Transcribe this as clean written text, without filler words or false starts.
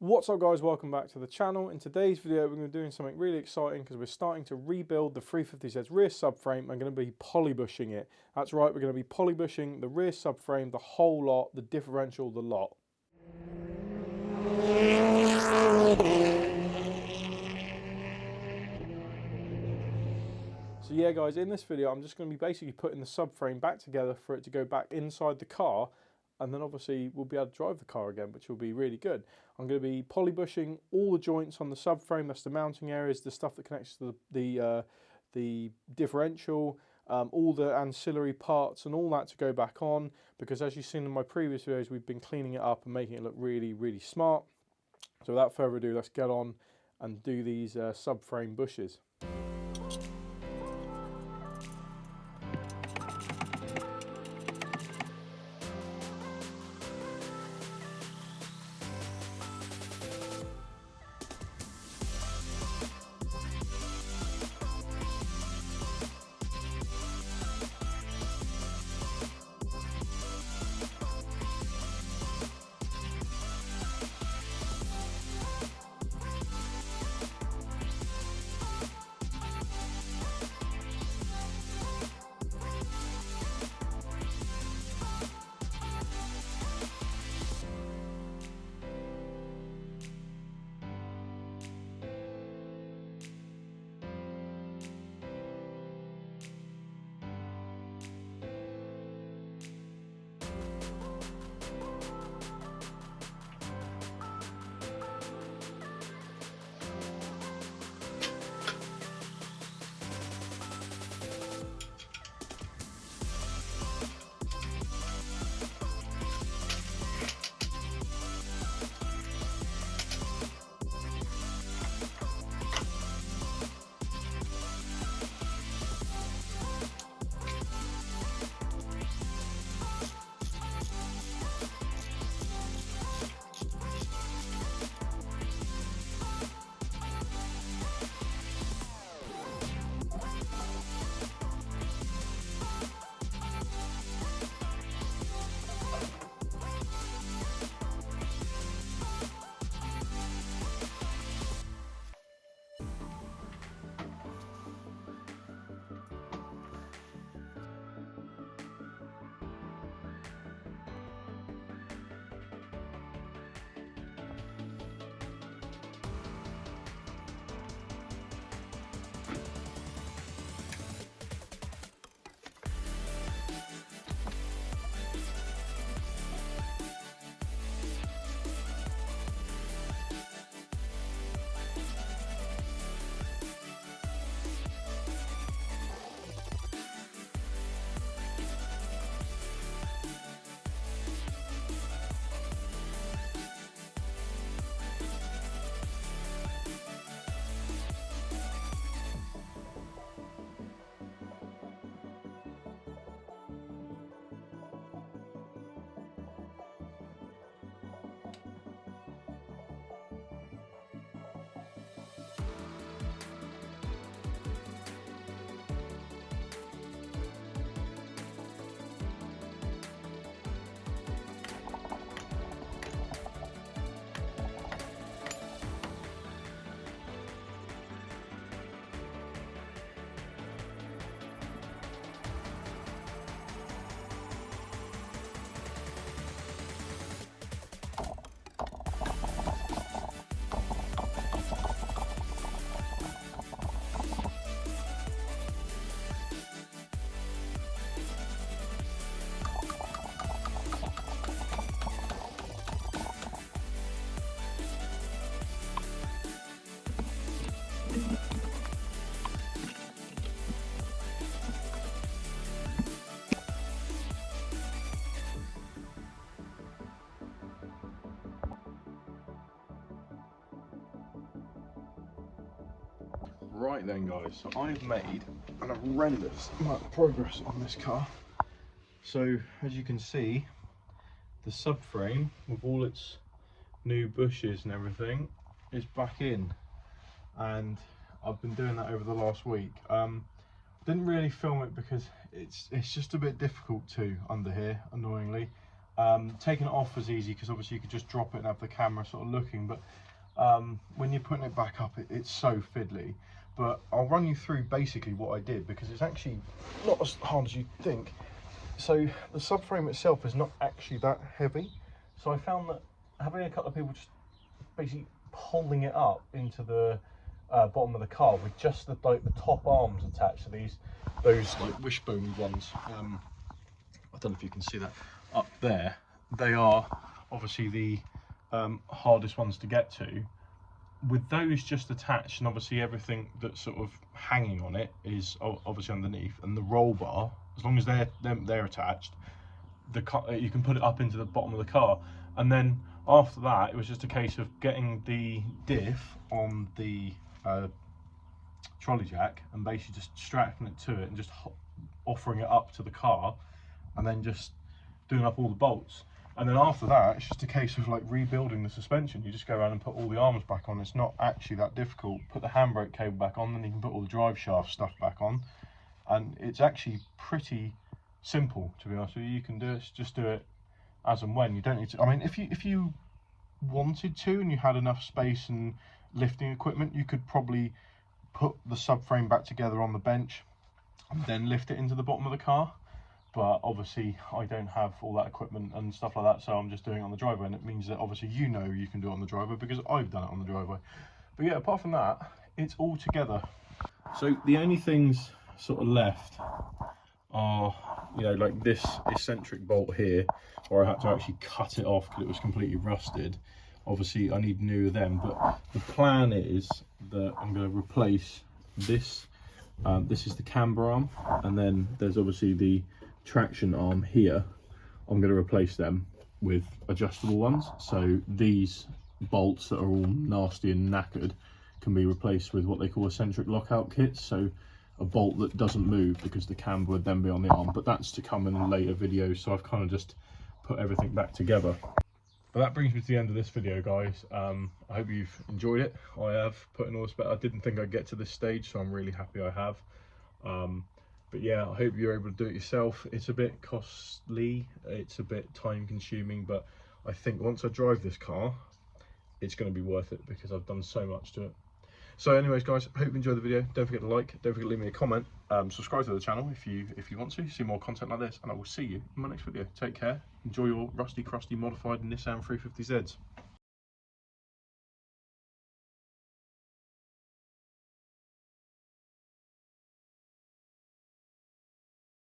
What's up guys, welcome back to the channel. In today's video we're going to be doing something really exciting because we're starting to rebuild the 350Z's rear subframe. I'm going to be polybushing it. That's right, we're going to be polybushing the rear subframe, the whole lot, the differential, the lot. So yeah guys, in this video I'm just going to be basically putting the subframe back together for it to go back inside the car, and then obviously we'll be able to drive the car again, which will be really good. I'm going to be polybushing all the joints on the subframe. That's the mounting areas, the stuff that connects to the differential, all the ancillary parts and all that to go back on, because as you've seen in my previous videos, we've been cleaning it up and making it look really, really smart. So without further ado, let's get on and do these subframe bushes. Right then guys, so I've made an horrendous amount of progress on this car. So as you can see, the subframe with all its new bushes and everything is back in, and I've been doing that over the last week. Didn't really film it because it's just a bit difficult to under here, annoyingly. Taking it off was easy because obviously you could just drop it and have the camera sort of looking, but when you're putting it back up, it's so fiddly. But I'll run you through basically what I did, because it's actually not as hard as you think. So the subframe itself is not actually that heavy. So I found that having a couple of people just basically pulling it up into the bottom of the car with just the top arms attached to those like wishbone ones. I don't know if you can see that up there. They are obviously the hardest ones to get to. With those just attached, and obviously everything that's sort of hanging on it is obviously underneath, and the roll bar, as long as they're attached, you can put it up into the bottom of the car. And then after that, it was just a case of getting the diff on the trolley jack and basically just strapping it to it and just offering it up to the car, and then just doing up all the bolts. And then after that, it's just a case of like rebuilding the suspension. You just go around and put all the arms back on. It's not actually that difficult. Put the handbrake cable back on, then you can put all the drive shaft stuff back on. And it's actually pretty simple, to be honest with you. You can do it, just do it as and when. You don't need to, I mean, if you wanted to and you had enough space and lifting equipment, you could probably put the subframe back together on the bench and then lift it into the bottom of the car. But obviously I don't have all that equipment and stuff like that, so I'm just doing it on the driveway, and it means that obviously you can do it on the driveway because I've done it on the driveway. But yeah, apart from that, it's all together. So the only things sort of left are, you know, like this eccentric bolt here, where I had to actually cut it off because it was completely rusted. Obviously I need new of them, but the plan is that I'm going to replace this. This is the camber arm, and then there's obviously the traction arm here. I'm going to replace them with adjustable ones, so these bolts that are all nasty and knackered can be replaced with what they call eccentric lockout kits, so a bolt that doesn't move because the camber would then be on the arm. But that's to come in later videos, so I've kind of just put everything back together. But that brings me to the end of this video, guys. I hope you've enjoyed it. I have put in all this, but I didn't think I'd get to this stage, so I'm really happy I have. But yeah, I hope you're able to do it yourself. It's a bit costly, it's a bit time consuming, but I think once I drive this car, it's going to be worth it because I've done so much to it. So anyways, guys, I hope you enjoyed the video. Don't forget to like, don't forget to leave me a comment, subscribe to the channel if you want to see more content like this, and I will see you in my next video. Take care, enjoy your rusty crusty modified Nissan 350Zs.